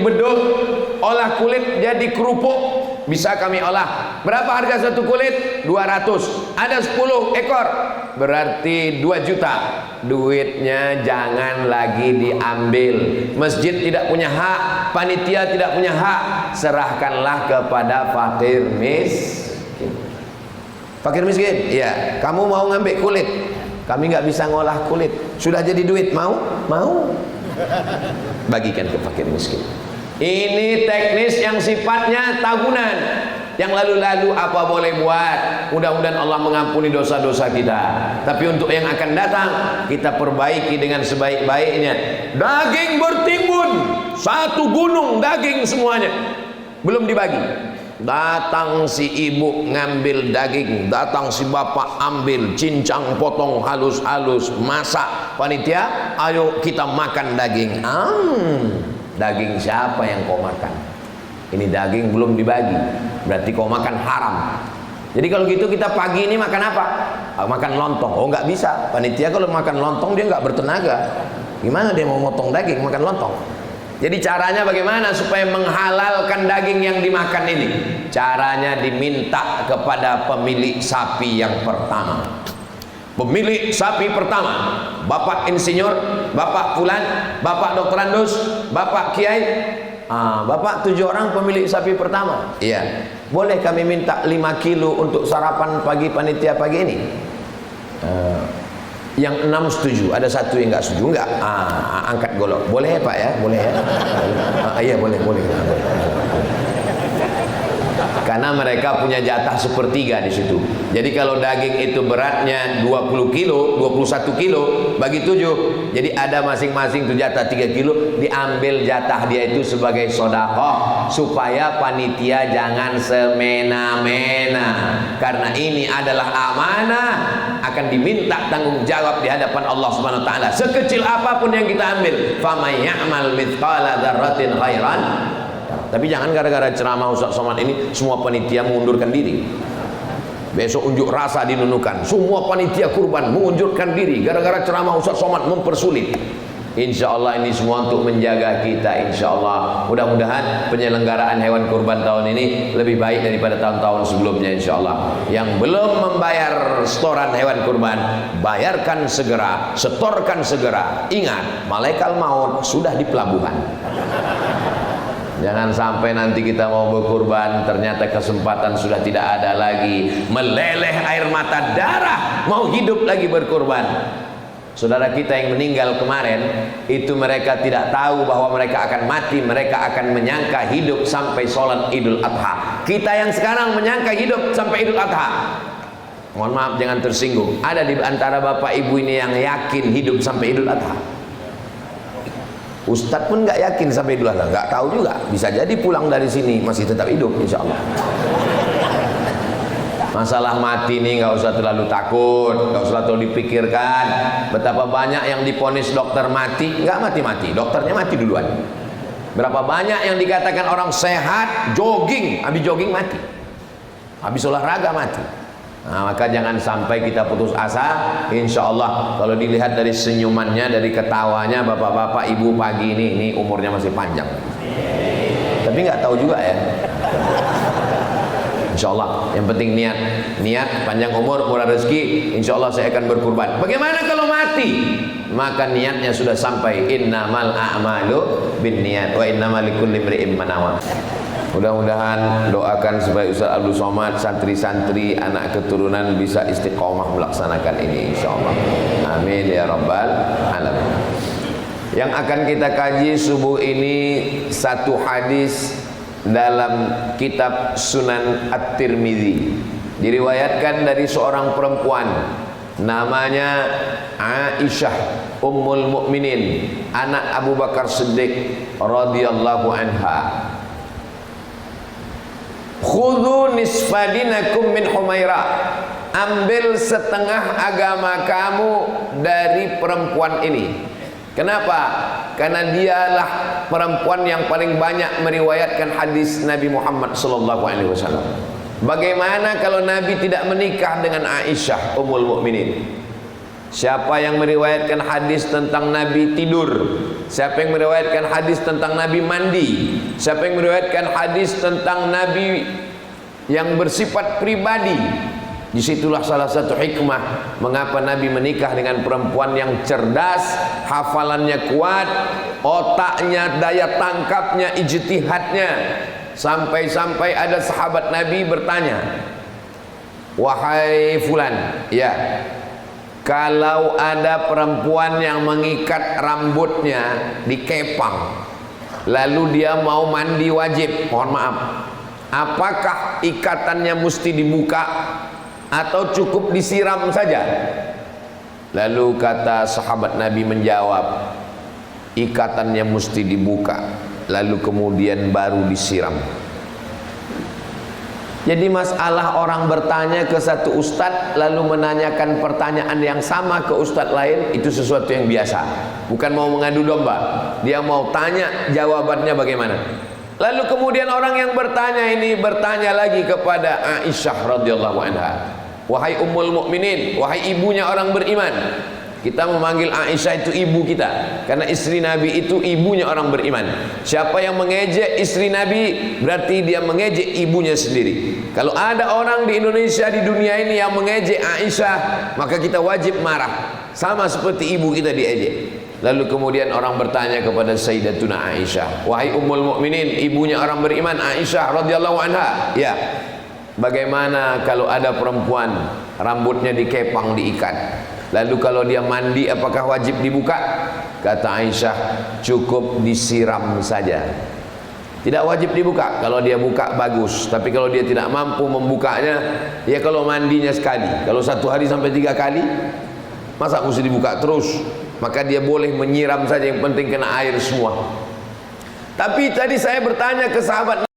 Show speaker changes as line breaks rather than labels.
beduk, olah kulit jadi kerupuk, bisa kami olah. Berapa harga satu kulit? 200. Ada 10 ekor, berarti 2 juta. Duitnya jangan lagi diambil. Masjid tidak punya hak, panitia tidak punya hak. Serahkanlah kepada fakir miskin. Fakir miskin, iya. Kamu mau ngambil kulit, kami nggak bisa ngolah kulit. Sudah jadi duit, mau? Mau. Bagikan ke fakir miskin. Ini teknis yang sifatnya tahunan. Yang lalu-lalu apa boleh buat. Mudah-mudahan Allah mengampuni dosa-dosa kita. Tapi untuk yang akan datang, kita perbaiki dengan sebaik-baiknya. Daging bertimbun, satu gunung daging semuanya, belum dibagi. Datang si ibu ngambil daging, datang si bapak ambil, cincang potong halus-halus, masak. Panitia, ayo kita makan daging. Daging siapa yang kau makan? Ini daging belum dibagi, berarti kau makan haram. Jadi kalau gitu kita pagi ini makan apa? Makan lontong. Oh nggak bisa, panitia kalau makan lontong dia nggak bertenaga. Gimana dia mau motong daging makan lontong? Jadi caranya bagaimana supaya menghalalkan daging yang dimakan ini? Caranya diminta kepada pemilik sapi yang pertama. Pemilik sapi pertama, Bapak Insinyur, Bapak Fulan, Bapak Dokter Andus, Bapak Kiai. Bapak 7 orang pemilik sapi pertama. Iya. Boleh kami minta 5 kilo untuk sarapan pagi panitia pagi ini? Yang 6 setuju, ada 1 yang nggak setuju. Enggak, angkat golok. Boleh ya Pak ya? Boleh ya? Iya boleh. Karena mereka punya jatah 1/3 di situ. Jadi kalau daging itu beratnya 20 kilo, 21 kilo bagi 7, jadi ada masing-masing tuh jatah 3 kilo, diambil jatah dia itu sebagai sedekah supaya panitia jangan semena-mena. Karena ini adalah amanah, akan diminta tanggung jawab di hadapan Allah Subhanahu wa taala. Sekecil apapun yang kita ambil, faman ya'mal mithqala dzarratin khairan. Tapi jangan gara-gara ceramah Ustaz Somad ini semua panitia mengundurkan diri. Besok unjuk rasa dinunukan, semua panitia kurban mengundurkan diri gara-gara ceramah Ustaz Somad mempersulit. Insya Allah ini semua untuk menjaga kita. Insya Allah mudah-mudahan penyelenggaraan hewan kurban tahun ini lebih baik daripada tahun-tahun sebelumnya. Insya Allah yang belum membayar setoran hewan kurban, bayarkan segera, setorkan segera. Ingat, malaikat maut sudah di pelabuhan. Jangan sampai nanti kita mau berkurban ternyata kesempatan sudah tidak ada lagi, meleleh air mata darah, mau hidup lagi berkurban. Saudara kita yang meninggal kemarin itu mereka tidak tahu bahwa mereka akan mati, mereka akan menyangka hidup sampai sholat Idul Adha. Kita yang sekarang menyangka hidup sampai Idul Adha. Mohon maaf jangan tersinggung. Ada di antara bapak ibu ini yang yakin hidup sampai Idul Adha. Ustadz pun nggak yakin sampai Idul Adha, nggak tahu juga. Bisa jadi pulang dari sini masih tetap hidup, insya Allah. Masalah mati ini nggak usah terlalu takut, nggak usah terlalu dipikirkan. Betapa banyak yang diponis dokter mati, nggak mati-mati, dokternya mati duluan. Berapa banyak yang dikatakan orang sehat, jogging, habis jogging mati, habis olahraga mati. Nah, maka jangan sampai kita putus asa. Insya Allah kalau dilihat dari senyumannya, dari ketawanya bapak-bapak ibu pagi ini umurnya masih panjang. Tapi nggak tahu juga ya. Insya Allah yang penting niat panjang umur, murah rezeki. Insya Allah saya akan berkurban. Bagaimana kalau mati? Maka niatnya sudah sampai. Innamal a'malu binniyat wa innamal likulli imri'in ma nawa. Mudah-mudahan doakan supaya Ustaz Abdul Somad, santri-santri, anak keturunan bisa istiqomah melaksanakan ini insyaallah. Amin ya rabbal alamin. Yang akan kita kaji subuh ini satu hadis dalam kitab Sunan At-Tirmidzi. Diriwayatkan dari seorang perempuan namanya Aisyah Ummul Mukminin, anak Abu Bakar Siddiq radhiyallahu anha. Khudhu nisfadinakum min Humairah. Ambil setengah agama kamu dari perempuan ini. Kenapa? Karena dialah perempuan yang paling banyak meriwayatkan hadis Nabi Muhammad SAW. Bagaimana kalau Nabi tidak menikah dengan Aisyah Ummul Mukminin? Siapa yang meriwayatkan hadis tentang Nabi tidur? Siapa yang meriwayatkan hadis tentang Nabi mandi? Siapa yang meriwayatkan hadis tentang Nabi yang bersifat pribadi? Disitulah salah satu hikmah mengapa Nabi menikah dengan perempuan yang cerdas, hafalannya kuat, otaknya, daya tangkapnya, ijtihadnya. Sampai-sampai ada sahabat Nabi bertanya, wahai fulan, ya, kalau ada perempuan yang mengikat rambutnya dikepang, lalu dia mau mandi wajib, mohon maaf, apakah ikatannya mesti dibuka atau cukup disiram saja? Lalu kata sahabat Nabi menjawab, ikatannya mesti dibuka, lalu kemudian baru disiram. Jadi masalah orang bertanya ke satu ustadz lalu menanyakan pertanyaan yang sama ke ustadz lain, itu sesuatu yang biasa. Bukan mau mengadu domba, dia mau tanya jawabannya bagaimana. Lalu kemudian orang yang bertanya ini bertanya lagi kepada Aisyah radhiyallahu anha, wahai ummul mukminin, wahai ibunya orang beriman. Kita memanggil Aisyah itu ibu kita, karena istri Nabi itu ibunya orang beriman. Siapa yang mengejek istri Nabi, berarti dia mengejek ibunya sendiri. Kalau ada orang di Indonesia, di dunia ini yang mengejek Aisyah, maka kita wajib marah, sama seperti ibu kita diejek. Lalu kemudian orang bertanya kepada Sayyidatuna Aisyah, wahai ummul mukminin, ibunya orang beriman Aisyah radhiyallahu anha, ya, bagaimana kalau ada perempuan rambutnya dikepang, diikat, lalu kalau dia mandi apakah wajib dibuka? Kata Aisyah, cukup disiram saja, tidak wajib dibuka. Kalau dia buka bagus, tapi kalau dia tidak mampu membukanya, ya kalau mandinya sekali, kalau 1 hari sampai 3 kali, masa mesti dibuka terus? Maka dia boleh menyiram saja, yang penting kena air semua. Tapi tadi saya bertanya ke sahabat